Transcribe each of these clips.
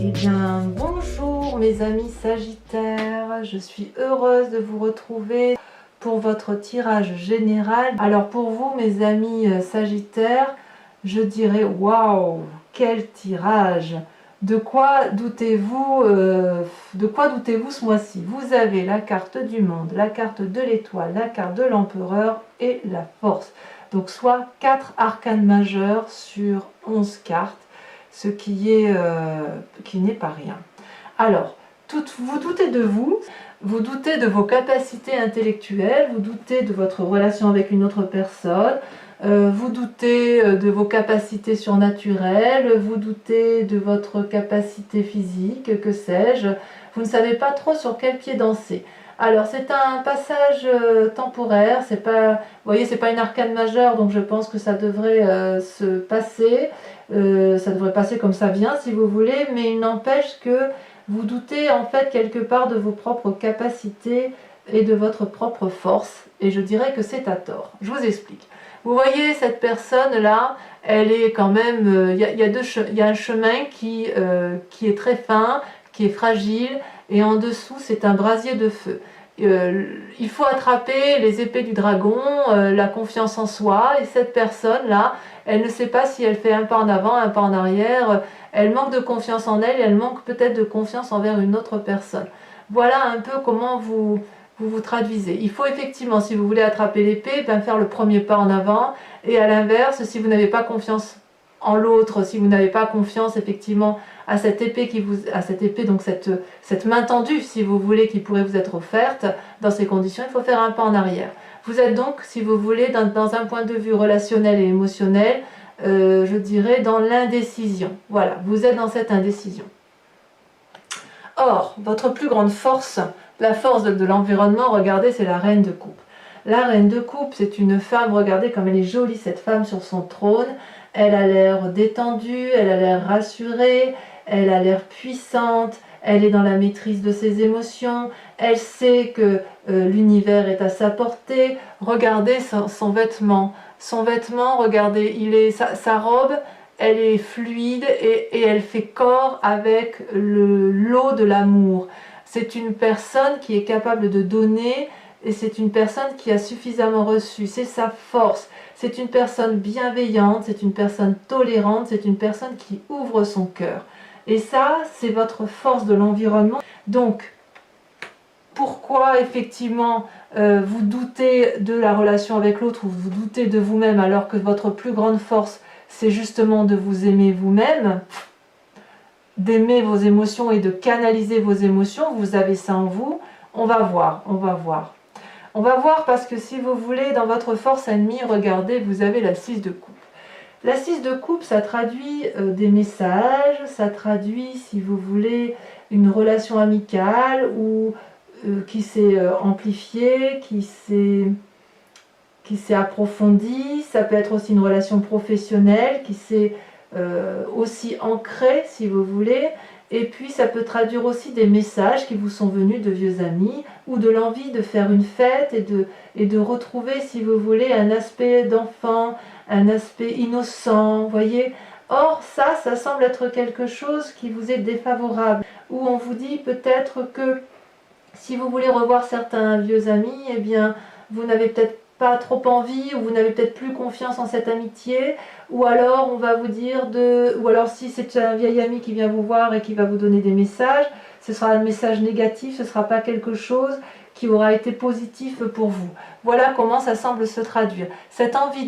Eh bien, bonjour mes amis Sagittaires, je suis heureuse de vous retrouver pour votre tirage général. Alors pour vous mes amis Sagittaires, je dirais waouh, quel tirage! De quoi doutez-vous ce mois-ci? Vous avez la carte du monde, la carte de l'étoile, la carte de l'empereur et la force. Donc soit 4 arcanes majeurs sur 11 cartes, ce qui n'est pas rien. Alors, vous doutez de vous doutez de vos capacités intellectuelles, vous doutez de votre relation avec une autre personne, vous doutez de vos capacités surnaturelles, vous doutez de votre capacité physique, que sais-je, vous ne savez pas trop sur quel pied danser. Alors c'est un passage temporaire, c'est pas, vous voyez, c'est pas une arcane majeure, donc je pense que ça devrait se passer, ça devrait passer comme ça vient si vous voulez, mais il n'empêche que vous doutez en fait quelque part de vos propres capacités et de votre propre force, et je dirais que c'est à tort. Je vous explique. Vous voyez cette personne là, elle est quand même, il y a un chemin qui est très fin, qui est fragile, et en dessous c'est un brasier de feu. Il faut attraper les épées du dragon, la confiance en soi, et cette personne là, elle ne sait pas si elle fait un pas en avant, un pas en arrière, elle manque de confiance en elle et elle manque peut-être de confiance envers une autre personne. Voilà un peu comment vous traduisez. Il faut effectivement, si vous voulez attraper l'épée, faire le premier pas en avant, et à l'inverse, si vous n'avez pas confiance en l'autre, si vous n'avez pas confiance effectivement à cette épée donc cette main tendue, si vous voulez, qui pourrait vous être offerte, dans ces conditions, il faut faire un pas en arrière. Vous êtes donc, si vous voulez, dans un point de vue relationnel et émotionnel, je dirais dans l'indécision. Voilà, vous êtes dans cette indécision. Or, votre plus grande force, la force de l'environnement, regardez, c'est la reine de coupe. La reine de coupe, c'est une femme, regardez comme elle est jolie cette femme sur son trône, elle a l'air détendue, elle a l'air rassurée, elle a l'air puissante, elle est dans la maîtrise de ses émotions, elle sait que l'univers est à sa portée. Regardez son vêtement, regardez, sa robe, elle est fluide et elle fait corps avec l'eau de l'amour. C'est une personne qui est capable de donner et c'est une personne qui a suffisamment reçu, c'est sa force. C'est une personne bienveillante, c'est une personne tolérante, c'est une personne qui ouvre son cœur. Et ça, c'est votre force de l'environnement. Donc, pourquoi effectivement vous doutez de la relation avec l'autre ou vous doutez de vous-même alors que votre plus grande force, c'est justement de vous aimer vous-même, d'aimer vos émotions et de canaliser vos émotions, vous avez ça en vous, on va voir. On va voir parce que si vous voulez, dans votre force ennemie, regardez, vous avez la 6 de coupe. La 6 de coupe, ça traduit des messages, ça traduit, si vous voulez, une relation amicale ou qui s'est amplifiée, qui s'est approfondie. Ça peut être aussi une relation professionnelle qui s'est aussi ancrée, si vous voulez. Et puis ça peut traduire aussi des messages qui vous sont venus de vieux amis ou de l'envie de faire une fête et de retrouver, si vous voulez, un aspect d'enfant, un aspect innocent, voyez. Or ça semble être quelque chose qui vous est défavorable, où on vous dit peut-être que si vous voulez revoir certains vieux amis, eh bien vous n'avez peut-être pas trop envie, ou vous n'avez peut-être plus confiance en cette amitié, ou alors on va vous dire ou alors si c'est un vieil ami qui vient vous voir et qui va vous donner des messages, ce sera un message négatif, ce ne sera pas quelque chose qui aura été positif pour vous. Voilà comment ça semble se traduire. Cette envie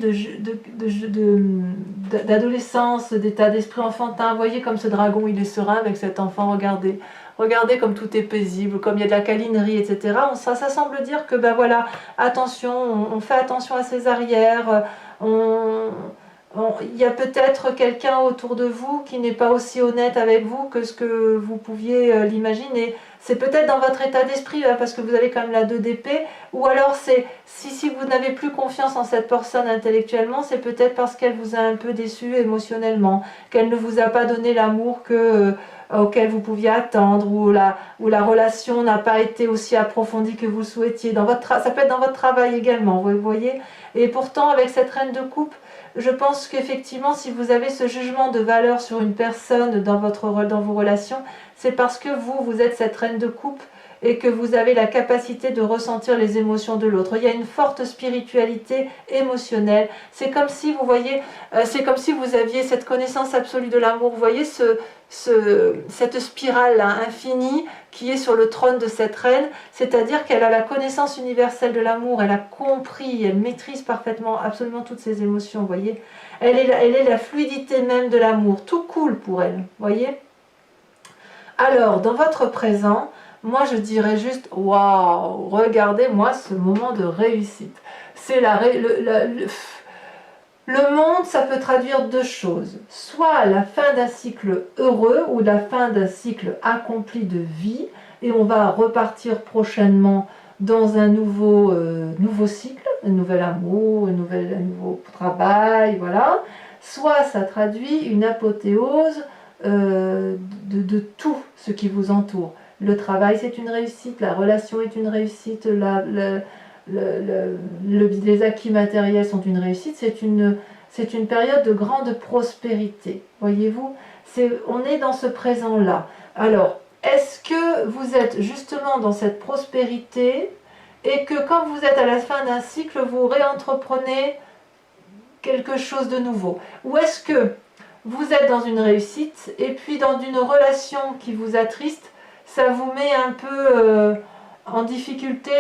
d'adolescence, d'état d'esprit enfantin, voyez comme ce dragon il est serein avec cet enfant, regardez. Regardez comme tout est paisible, comme il y a de la câlinerie, etc. Ça semble dire que, ben voilà, attention, on fait attention à ses arrières, il y a peut-être quelqu'un autour de vous qui n'est pas aussi honnête avec vous que ce que vous pouviez l'imaginer. C'est peut-être dans votre état d'esprit, parce que vous avez quand même la 2 d'épée, ou alors c'est si vous n'avez plus confiance en cette personne intellectuellement, c'est peut-être parce qu'elle vous a un peu déçu émotionnellement, qu'elle ne vous a pas donné l'amour auquel vous pouviez attendre, ou la relation n'a pas été aussi approfondie que vous le souhaitiez. Ça peut être dans votre travail également, vous voyez. Et pourtant, avec cette reine de coupe, je pense qu'effectivement, si vous avez ce jugement de valeur sur une personne dans vos relations, c'est parce que vous êtes cette reine de coupe et que vous avez la capacité de ressentir les émotions de l'autre. Il y a une forte spiritualité émotionnelle. C'est comme si, vous voyez, c'est comme si vous aviez cette connaissance absolue de l'amour. Vous voyez cette spirale là, infinie qui est sur le trône de cette reine, c'est-à-dire qu'elle a la connaissance universelle de l'amour, elle a compris, elle maîtrise parfaitement absolument toutes ses émotions, vous voyez. Elle est la fluidité même de l'amour, tout coule pour elle, vous voyez. Alors, dans votre présent, moi je dirais juste, waouh, regardez-moi ce moment de réussite. C'est le monde, ça peut traduire deux choses. Soit la fin d'un cycle heureux ou la fin d'un cycle accompli de vie, et on va repartir prochainement dans un nouveau cycle, un nouvel amour, un nouveau travail, voilà. Soit ça traduit une apothéose de tout ce qui vous entoure. Le travail, c'est une réussite, la relation est une réussite, les acquis matériels sont une réussite, c'est une période de grande prospérité, voyez-vous, on est dans ce présent-là. Alors, est-ce que vous êtes justement dans cette prospérité et que quand vous êtes à la fin d'un cycle, vous réentreprenez quelque chose de nouveau? Ou est-ce que vous êtes dans une réussite et puis dans une relation qui vous attriste, ça vous met un peu en difficulté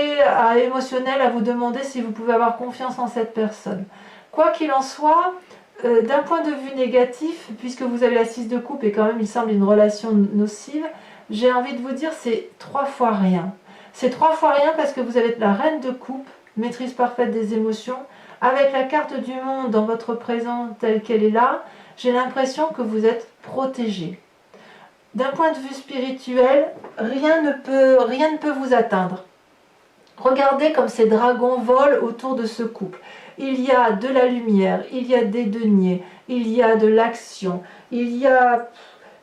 émotionnelle à vous demander si vous pouvez avoir confiance en cette personne. Quoi qu'il en soit, d'un point de vue négatif, puisque vous avez la 6 de coupe et quand même il semble une relation nocive, j'ai envie de vous dire c'est 3 fois rien. C'est 3 fois rien parce que vous avez la reine de coupe, maîtrise parfaite des émotions, avec la carte du monde dans votre présent telle qu'elle est là, j'ai l'impression que vous êtes protégé. D'un point de vue spirituel, rien ne peut vous atteindre. Regardez comme ces dragons volent autour de ce couple. Il y a de la lumière, il y a des deniers, il y a de l'action,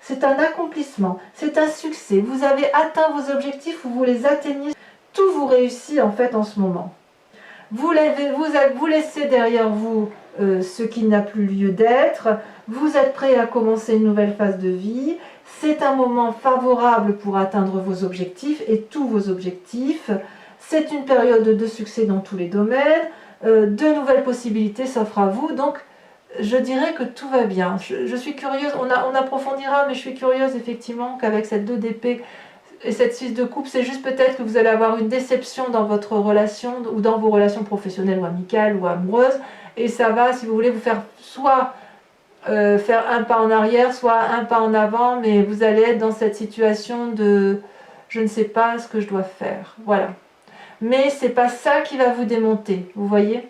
c'est un accomplissement, c'est un succès. Vous avez atteint vos objectifs ou vous les atteignez. Tout vous réussit en fait en ce moment. Vous laissez derrière vous ce qui n'a plus lieu d'être. Vous êtes prêt à commencer une nouvelle phase de vie. C'est un moment favorable pour atteindre vos objectifs et tous vos objectifs. C'est une période de succès dans tous les domaines. De nouvelles possibilités s'offrent à vous. Donc, je dirais que tout va bien. Je suis curieuse, on approfondira, mais je suis curieuse effectivement qu'avec cette 2 d'épée et cette 6 de coupe, c'est juste peut-être que vous allez avoir une déception dans votre relation ou dans vos relations professionnelles ou amicales ou amoureuses. Et ça va, si vous voulez, vous faire soit faire un pas en arrière, soit un pas en avant, mais vous allez être dans cette situation de je ne sais pas ce que je dois faire. Voilà. Mais c'est pas ça qui va vous démonter, vous voyez?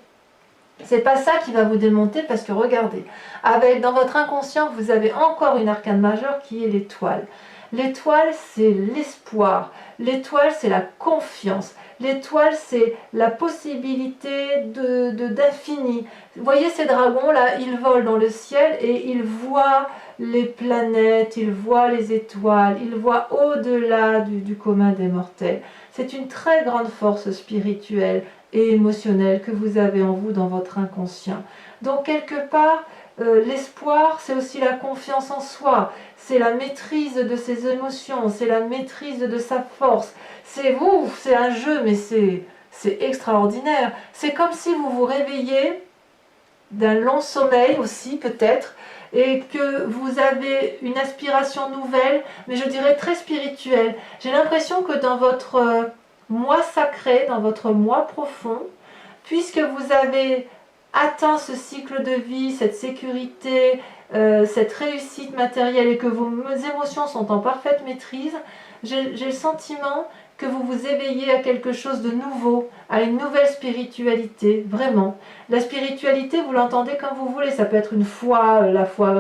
C'est pas ça qui va vous démonter parce que regardez, dans votre inconscient, vous avez encore une arcane majeure qui est l'étoile. L'étoile, c'est l'espoir. L'étoile, c'est la confiance. L'étoile, c'est la possibilité d'infini. Vous voyez ces dragons-là, ils volent dans le ciel et ils voient les planètes, ils voient les étoiles, ils voient au-delà du commun des mortels. C'est une très grande force spirituelle et émotionnelle que vous avez en vous dans votre inconscient. Donc quelque part, l'espoir, c'est aussi la confiance en soi, c'est la maîtrise de ses émotions, c'est la maîtrise de sa force. C'est un jeu, mais c'est extraordinaire. C'est comme si vous vous réveillez d'un long sommeil aussi, peut-être, et que vous avez une aspiration nouvelle, mais je dirais très spirituelle. J'ai l'impression que dans votre moi sacré, dans votre moi profond, puisque vous avez atteint ce cycle de vie, cette sécurité, cette réussite matérielle et que vos émotions sont en parfaite maîtrise, j'ai le sentiment que vous vous éveillez à quelque chose de nouveau, à une nouvelle spiritualité, vraiment. La spiritualité, vous l'entendez comme vous voulez, ça peut être une foi, la foi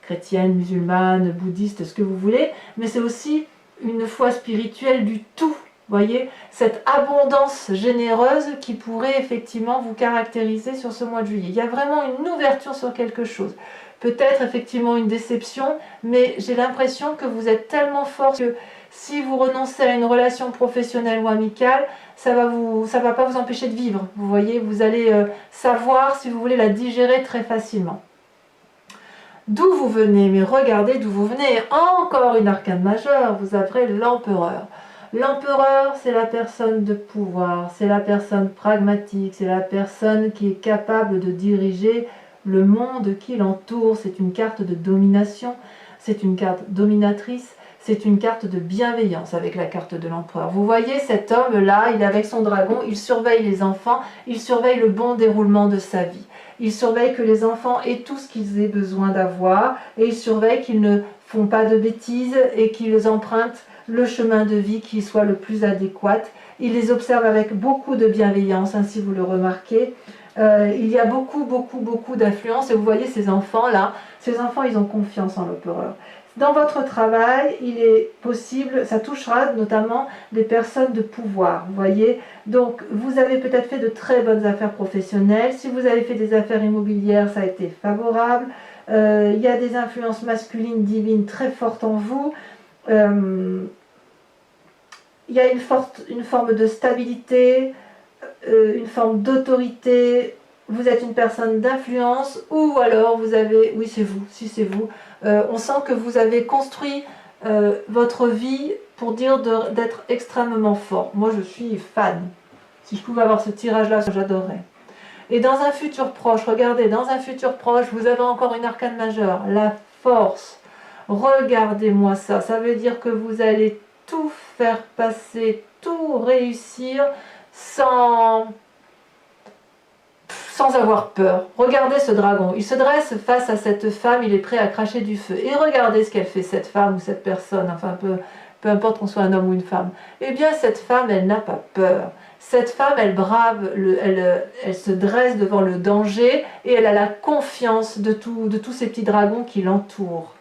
chrétienne, musulmane, bouddhiste, ce que vous voulez, mais c'est aussi une foi spirituelle du tout. Voyez, cette abondance généreuse qui pourrait effectivement vous caractériser sur ce mois de juillet. Il y a vraiment une ouverture sur quelque chose. Peut-être effectivement une déception, mais j'ai l'impression que vous êtes tellement fort que Si vous renoncez à une relation professionnelle ou amicale, ça va pas vous empêcher de vivre. Vous voyez, vous allez savoir si vous voulez la digérer très facilement. D'où vous venez, mais regardez d'où vous venez. Encore une arcane majeure, vous avez l'empereur. L'empereur, c'est la personne de pouvoir, c'est la personne pragmatique, c'est la personne qui est capable de diriger le monde qui l'entoure. C'est une carte de domination, c'est une carte dominatrice, c'est une carte de bienveillance avec la carte de l'empereur. Vous voyez cet homme-là, il est avec son dragon, il surveille les enfants, il surveille le bon déroulement de sa vie. Il surveille que les enfants aient tout ce qu'ils aient besoin d'avoir et il surveille qu'ils ne font pas de bêtises et qu'ils empruntent le chemin de vie qui soit le plus adéquat. Il les observe avec beaucoup de bienveillance, hein, si vous le remarquez. Il y a beaucoup d'influence et vous voyez ces enfants-là, ces enfants ils ont confiance en l'empereur. Dans votre travail, il est possible, ça touchera notamment les personnes de pouvoir, vous voyez. Donc, vous avez peut-être fait de très bonnes affaires professionnelles. Si vous avez fait des affaires immobilières, ça a été favorable. Il y a des influences masculines divines très fortes en vous. Il y a une forme de stabilité, une forme d'autorité. Vous êtes une personne d'influence ou alors vous avez, oui c'est vous, si c'est vous, on sent que vous avez construit votre vie pour dire d'être extrêmement fort. Moi je suis fan. Si je pouvais avoir ce tirage-là, j'adorerais. Et dans un futur proche, regardez, dans un futur proche, vous avez encore une arcane majeure, la force. Regardez-moi ça, ça veut dire que vous allez tout faire passer, tout réussir sans avoir peur. Regardez ce dragon, il se dresse face à cette femme, il est prêt à cracher du feu. Et regardez ce qu'elle fait, cette femme ou cette personne, enfin peu importe qu'on soit un homme ou une femme. Eh bien cette femme, elle n'a pas peur. Cette femme, elle brave, elle se dresse devant le danger et elle a la confiance de tous ces petits dragons qui l'entourent.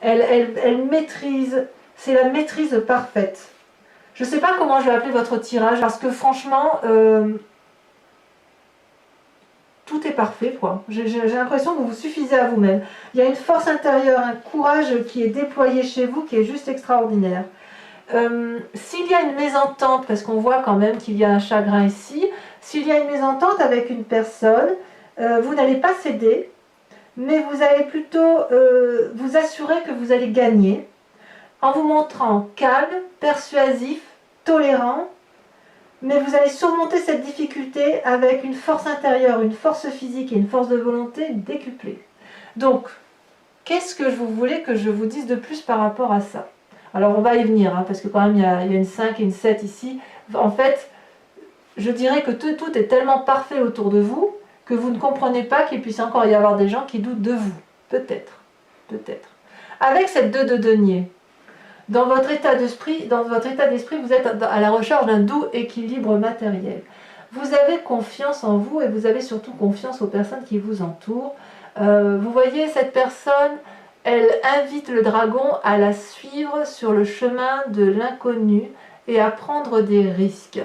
Elle maîtrise, c'est la maîtrise parfaite. Je ne sais pas comment je vais appeler votre tirage parce que franchement... tout est parfait, quoi. J'ai l'impression que vous vous suffisez à vous-même. Il y a une force intérieure, un courage qui est déployé chez vous, qui est juste extraordinaire. S'il y a une mésentente, parce qu'on voit quand même qu'il y a un chagrin ici, s'il y a une mésentente avec une personne, vous n'allez pas céder, mais vous allez plutôt vous assurer que vous allez gagner, en vous montrant calme, persuasif, tolérant, mais vous allez surmonter cette difficulté avec une force intérieure, une force physique et une force de volonté décuplée. Donc, qu'est-ce que vous voulez que je vous dise de plus par rapport à ça? Alors, on va y venir, hein, parce que quand même, il y a une 5 et une 7 ici. En fait, je dirais que tout est tellement parfait autour de vous que vous ne comprenez pas qu'il puisse encore y avoir des gens qui doutent de vous. Peut-être, peut-être. Avec cette 2 de denier, dans votre état d'esprit, vous êtes à la recherche d'un doux équilibre matériel. Vous avez confiance en vous et vous avez surtout confiance aux personnes qui vous entourent. Vous voyez, cette personne, elle invite le dragon à la suivre sur le chemin de l'inconnu et à prendre des risques.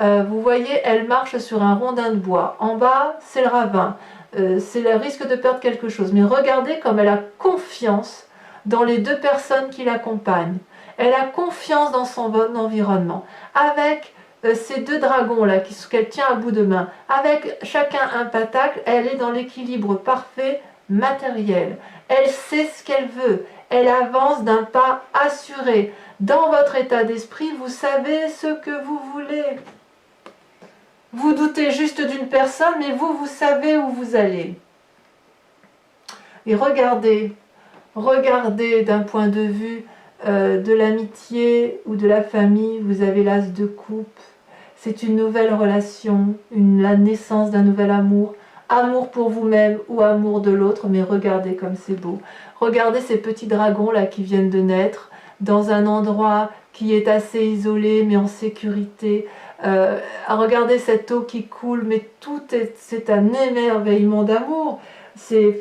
Vous voyez, elle marche sur un rondin de bois. En bas, c'est le ravin. C'est le risque de perdre quelque chose. Mais regardez comme elle a confiance dans les 2 personnes qui l'accompagnent. Elle a confiance dans son environnement. Avec ces 2 dragons-là qu'elle tient à bout de main, avec chacun un pentacle, elle est dans l'équilibre parfait matériel. Elle sait ce qu'elle veut. Elle avance d'un pas assuré. Dans votre état d'esprit, vous savez ce que vous voulez. Vous doutez juste d'une personne, mais vous savez où vous allez. Et regardez d'un point de vue de l'amitié ou de la famille, vous avez l'as de coupe. C'est une nouvelle relation, la naissance d'un nouvel amour. Amour pour vous-même ou amour de l'autre, mais regardez comme c'est beau. Regardez ces petits dragons là qui viennent de naître dans un endroit qui est assez isolé mais en sécurité. Regardez cette eau qui coule, mais c'est un émerveillement d'amour. C'est...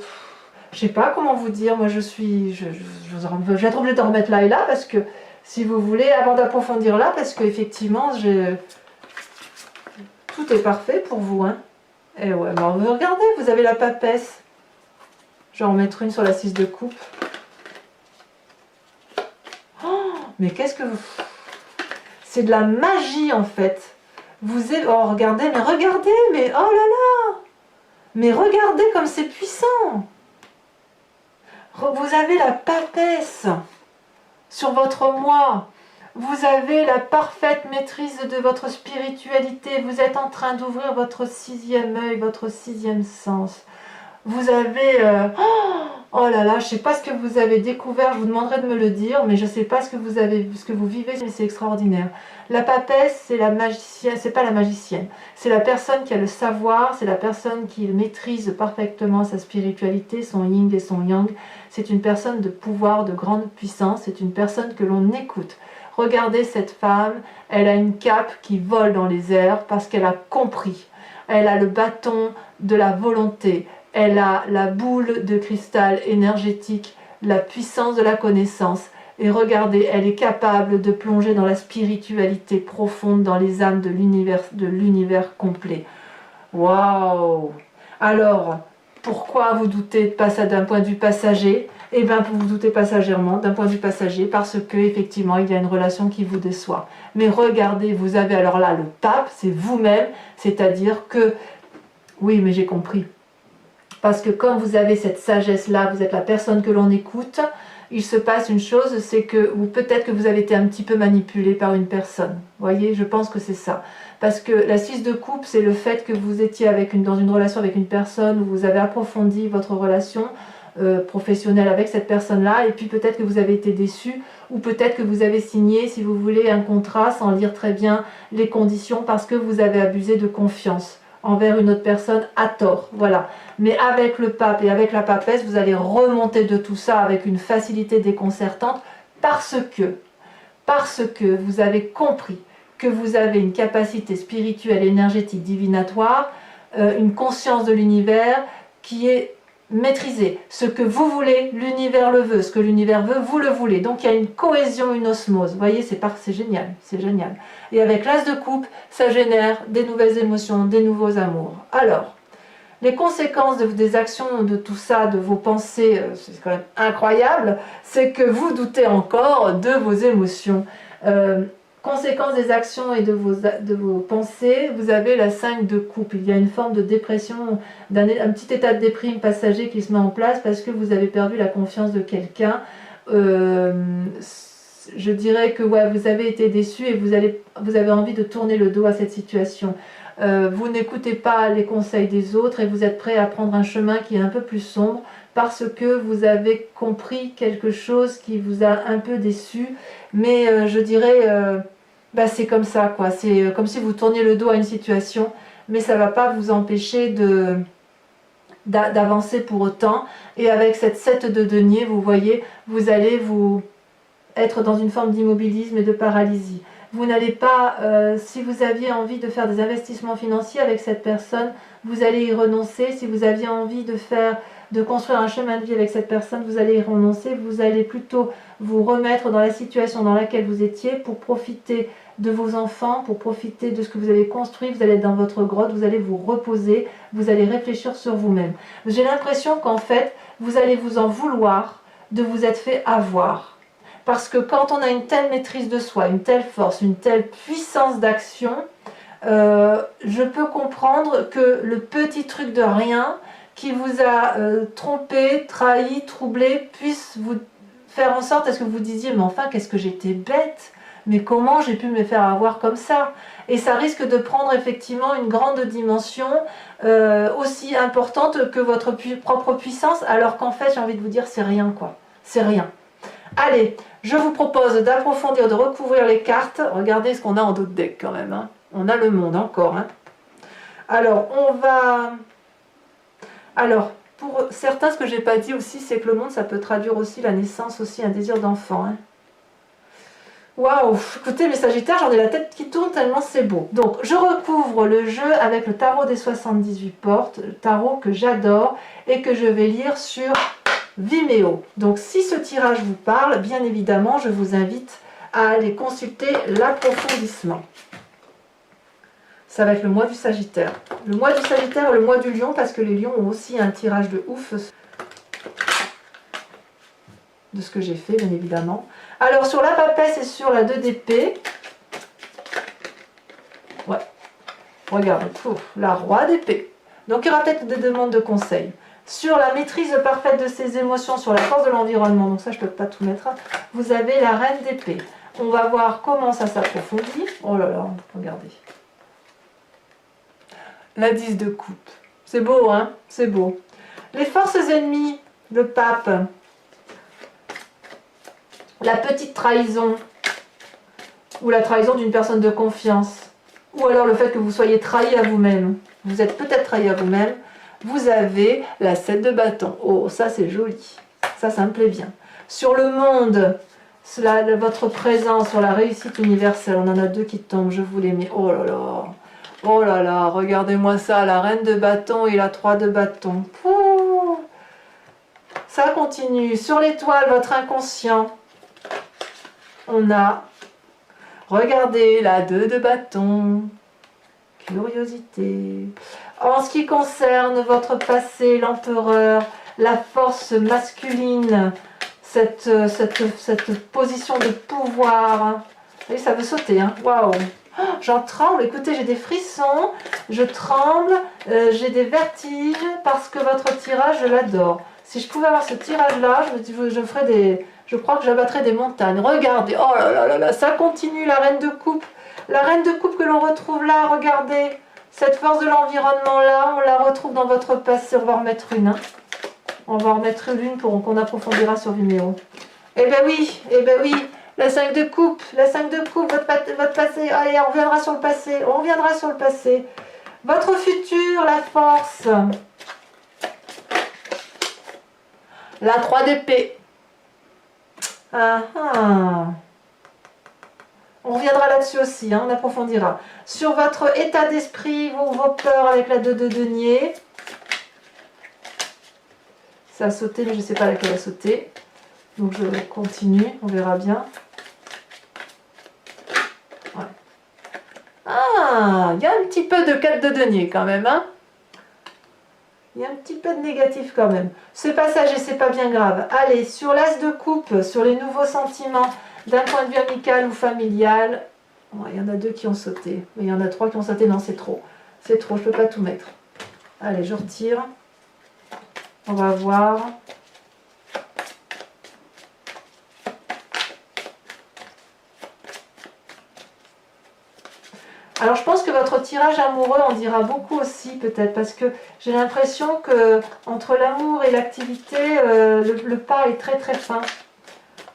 Je sais pas comment vous dire, moi je vais être obligée de remettre là et là parce que si vous voulez, avant d'approfondir là, parce qu'effectivement, tout est parfait pour vous. Hein. Et ouais, alors regardez, vous avez la papesse. Je vais en mettre une sur la 6 de coupe. Oh, Mais qu'est-ce que vous... C'est de la magie en fait. Vous êtes... Oh, regardez, mais oh là là! Mais regardez comme c'est puissant! Vous avez la papesse sur votre moi. Vous avez la parfaite maîtrise de votre spiritualité. Vous êtes en train d'ouvrir votre sixième œil, votre sixième sens. Vous avez... oh là là, je ne sais pas ce que vous avez découvert, je vous demanderai de me le dire, mais je ne sais pas ce que vous vivez, mais c'est extraordinaire. La papesse, c'est la magicienne, c'est pas la magicienne, c'est la personne qui a le savoir, c'est la personne qui maîtrise parfaitement sa spiritualité, son yin et son yang. C'est une personne de pouvoir, de grande puissance, c'est une personne que l'on écoute. Regardez cette femme, elle a une cape qui vole dans les airs parce qu'elle a compris. Elle a le bâton de la volonté. Elle a la boule de cristal énergétique, la puissance de la connaissance. Et regardez, elle est capable de plonger dans la spiritualité profonde, dans les âmes de l'univers complet. Waouh! Alors, pourquoi vous doutez de ça d'un point de vue passager? Eh bien, vous doutez passagèrement d'un point de vue passager parce que effectivement, il y a une relation qui vous déçoit. Mais regardez, vous avez alors là le pape, c'est vous-même, c'est-à-dire que... Oui, mais j'ai compris. Parce que quand vous avez cette sagesse-là, vous êtes la personne que l'on écoute, il se passe une chose, c'est que, ou peut-être que vous avez été un petit peu manipulé par une personne. Vous voyez, je pense que c'est ça. Parce que la 6 de coupe, c'est le fait que vous étiez dans une relation avec une personne, où vous avez approfondi votre relation professionnelle avec cette personne-là, et puis peut-être que vous avez été déçu, ou peut-être que vous avez signé, si vous voulez, un contrat sans lire très bien les conditions, parce que vous avez abusé de confiance envers une autre personne à tort, voilà. Mais avec le pape et avec la papesse, vous allez remonter de tout ça avec une facilité déconcertante parce que vous avez compris que vous avez une capacité spirituelle, énergétique, divinatoire, une conscience de l'univers qui est maîtrisée. Ce que vous voulez, l'univers le veut. Ce que l'univers veut, vous le voulez. Donc il y a une cohésion, une osmose. Vous voyez, c'est génial, c'est génial. Et avec l'as de coupe, ça génère des nouvelles émotions, des nouveaux amours. Alors, les conséquences des actions, de tout ça, de vos pensées, c'est quand même incroyable, c'est que vous doutez encore de vos émotions. Conséquence des actions et de vos pensées, vous avez la 5 de coupe. Il y a une forme de dépression, un petit état de déprime passager qui se met en place parce que vous avez perdu la confiance de quelqu'un. Je dirais que ouais, vous avez été déçu et vous avez envie de tourner le dos à cette situation. Vous n'écoutez pas les conseils des autres et vous êtes prêt à prendre un chemin qui est un peu plus sombre parce que vous avez compris quelque chose qui vous a un peu déçu. Mais je dirais, c'est comme ça, quoi. C'est comme si vous tourniez le dos à une situation, mais ça ne va pas vous empêcher d'avancer pour autant. Et avec cette 7 de denier, vous voyez, vous allez vous être dans une forme d'immobilisme et de paralysie. Vous n'allez pas, si vous aviez envie de faire des investissements financiers avec cette personne, vous allez y renoncer. Si vous aviez envie de construire un chemin de vie avec cette personne, vous allez y renoncer. Vous allez plutôt vous remettre dans la situation dans laquelle vous étiez pour profiter de vos enfants, pour profiter de ce que vous avez construit. Vous allez être dans votre grotte, vous allez vous reposer, vous allez réfléchir sur vous-même. J'ai l'impression qu'en fait, vous allez vous en vouloir de vous être fait avoir. Parce que quand on a une telle maîtrise de soi, une telle force, une telle puissance d'action, je peux comprendre que le petit truc de rien qui vous a trompé, trahi, troublé, puisse vous faire en sorte à ce que vous disiez « mais enfin, qu'est-ce que j'étais bête, mais comment j'ai pu me faire avoir comme ça ?» Et ça risque de prendre effectivement une grande dimension aussi importante que votre propre puissance, alors qu'en fait, j'ai envie de vous dire, c'est rien, quoi. C'est rien. Allez, je vous propose d'approfondir, de recouvrir les cartes. Regardez ce qu'on a en dos de deck quand même. Hein. On a le monde encore. Hein. Alors, on va... Alors, pour certains, ce que je n'ai pas dit aussi, c'est que le monde, ça peut traduire aussi la naissance, aussi un désir d'enfant. Hein. Waouh, écoutez, mes Sagittaires, j'en ai la tête qui tourne tellement c'est beau. Donc, je recouvre le jeu avec le tarot des 78 portes, le tarot que j'adore et que je vais lire sur Vimeo. Donc si ce tirage vous parle, bien évidemment, je vous invite à aller consulter l'approfondissement. Ça va être le mois du Sagittaire. Le mois du Sagittaire et le mois du Lion, parce que les Lions ont aussi un tirage de ouf de ce que j'ai fait, bien évidemment. Alors sur la papesse et sur la 2 d'épée, ouais, regardez, la roi d'épée. Donc il y aura peut-être des demandes de conseils. Sur la maîtrise parfaite de ses émotions, sur la force de l'environnement, donc ça je ne peux pas tout mettre, vous avez la reine d'épée. On va voir comment ça s'approfondit. Oh là là, regardez. La 10 de coupe. C'est beau, hein? C'est beau. Les forces ennemies, le pape. La petite trahison. Ou la trahison d'une personne de confiance. Ou alors le fait que vous soyez trahi à vous-même. Vous êtes peut-être trahi à vous-même. Vous avez la 7 de bâton. Oh, ça c'est joli. Ça me plaît bien. Sur le monde, votre présence, sur la réussite universelle. On en a 2 qui tombent, je vous les mets. Oh là là. Oh là là, regardez-moi ça, la reine de bâton et la 3 de bâton. Pouh. Ça continue. Sur l'étoile, votre inconscient. On a, regardez, la 2 de bâton. Curiosité. En ce qui concerne votre passé, l'empereur, la force masculine, cette position de pouvoir. Vous voyez, ça veut sauter, hein. Waouh! J'en tremble, écoutez, j'ai des frissons, je tremble, j'ai des vertiges parce que votre tirage, je l'adore. Si je pouvais avoir ce tirage-là, je crois que j'abattrais des montagnes. Regardez, oh là là là là, ça continue, la reine de coupe. La reine de coupe que l'on retrouve là, regardez. Cette force de l'environnement là, on la retrouve dans votre passé. On va en remettre une. Hein. On va en remettre une qu'on approfondira sur Vimeo. Eh ben oui. La 5 de coupe, votre passé. Allez, on reviendra sur le passé. Votre futur, la force. La 3 d'épée. Ah ah. On reviendra là-dessus aussi, hein, on approfondira. Sur votre état d'esprit, vos peurs avec la 2 de denier. Ça a sauté, mais je ne sais pas laquelle a sauté. Donc je continue, on verra bien. Ouais. Ah, il y a un petit peu de 4 de denier quand même, hein. Il y a un petit peu de négatif quand même. C'est passager, c'est pas bien grave. Allez, sur l'as de coupe, sur les nouveaux sentiments d'un point de vue amical ou familial. Ouais, il y en a 2 qui ont sauté. Mais il y en a 3 qui ont sauté. Non, c'est trop. C'est trop, je peux pas tout mettre. Allez, je retire. On va voir. Alors je pense que votre tirage amoureux en dira beaucoup aussi peut-être parce que j'ai l'impression que entre l'amour et l'activité, le pas est très très fin.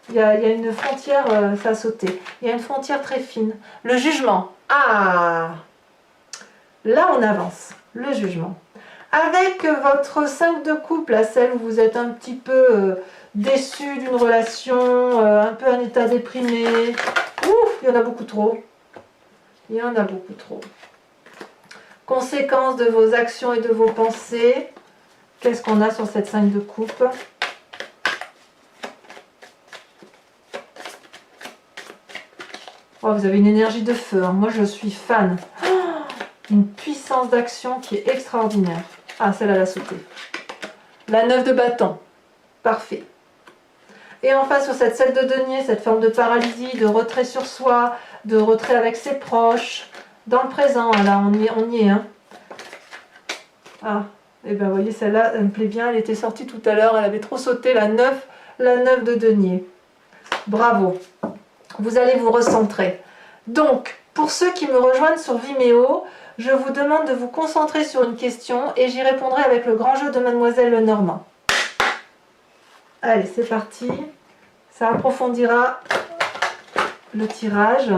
Il y a une frontière, ça a sauté. Il y a une frontière très fine. Le jugement. Ah! Là on avance. Le jugement. Avec votre 5 de coupe, là, celle où vous êtes un petit peu déçu d'une relation, un peu en état déprimé. Ouf, il y en a beaucoup trop. Il y en a beaucoup trop. Conséquences de vos actions et de vos pensées. Qu'est-ce qu'on a sur cette 5 de coupe? Oh, vous avez une énergie de feu. Hein. Moi, je suis fan. Oh, une puissance d'action qui est extraordinaire. Ah, celle-là, elle a sauté. La 9 de bâton. Parfait. Et enfin, sur cette 7 de denier, cette forme de paralysie, de retrait sur soi, de retrait avec ses proches, dans le présent, là, on y est. Hein. Ah, et bien, vous voyez, celle-là, elle me plaît bien, elle était sortie tout à l'heure, elle avait trop sauté, la 9 de denier. Bravo. Vous allez vous recentrer. Donc, pour ceux qui me rejoignent sur Vimeo, je vous demande de vous concentrer sur une question et j'y répondrai avec le grand jeu de Mademoiselle Lenormand. Allez, c'est parti. Ça approfondira le tirage.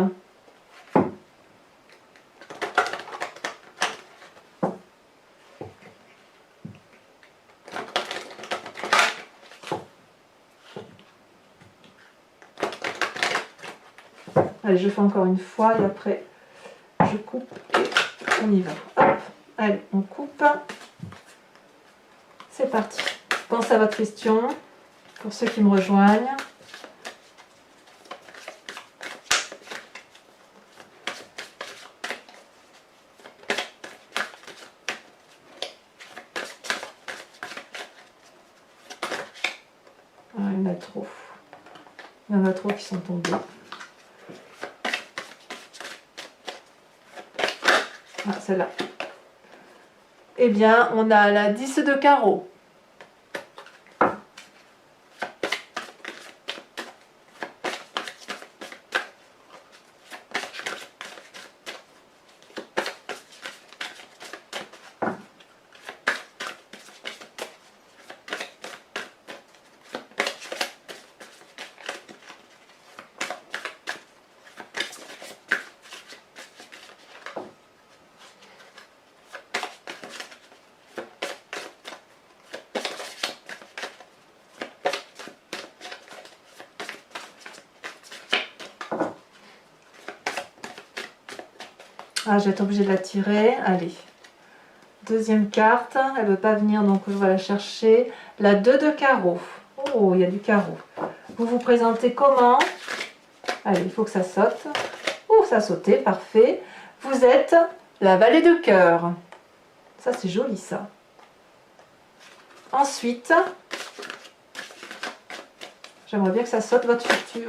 Allez, je fais encore une fois et après je coupe et on y va. Hop, allez, on coupe. C'est parti. Pensez à votre question pour ceux qui me rejoignent. Ah, il y en a trop. Il y en a trop qui sont tombés. Ah, celle-là. Eh bien, on a la 10 de carreau. Ah, je vais être obligée de la tirer. Allez. Deuxième carte. Elle ne veut pas venir, donc je vais la chercher. La 2 de carreau. Oh, il y a du carreau. Vous vous présentez comment? Allez, il faut que ça saute. Oh, ça a sauté, parfait. Vous êtes la vallée de cœur. Ça, c'est joli, ça. Ensuite, j'aimerais bien que ça saute votre futur.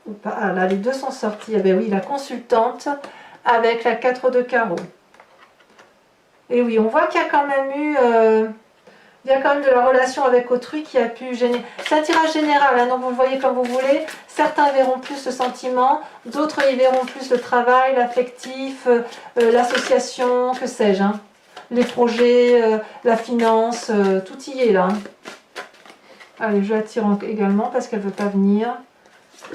Ou pas. Ah, là, les deux sont sortis. Eh bien oui, la consultante avec la 4 de carreau. Et oui, on voit qu'il y a quand même eu... il y a quand même de la relation avec autrui qui a pu gêner. C'est un tirage général, hein, donc vous le voyez comme vous voulez. Certains verront plus le sentiment, d'autres y verront plus le travail, l'affectif, l'association, que sais-je. Hein. Les projets, la finance, tout y est là. Hein. Allez, je la tire également parce qu'elle ne veut pas venir.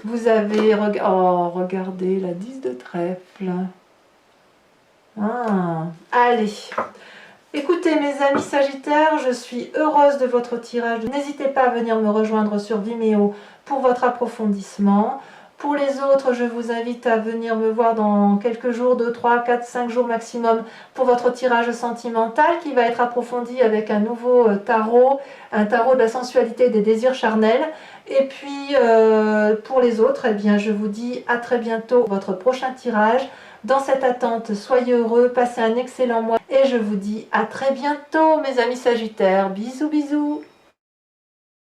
Vous avez... Oh, regardez, la 10 de trèfle. Ah, allez. Écoutez mes amis Sagittaires, je suis heureuse de votre tirage. N'hésitez pas à venir me rejoindre sur Vimeo pour votre approfondissement. Pour les autres, je vous invite à venir me voir dans quelques jours, 2, 3, 4, 5 jours maximum pour votre tirage sentimental qui va être approfondi avec un nouveau tarot, un tarot de la sensualité et des désirs charnels. Et puis pour les autres, eh bien, je vous dis à très bientôt pour votre prochain tirage. Dans cette attente, soyez heureux, passez un excellent mois et je vous dis à très bientôt mes amis Sagittaires. Bisous bisous.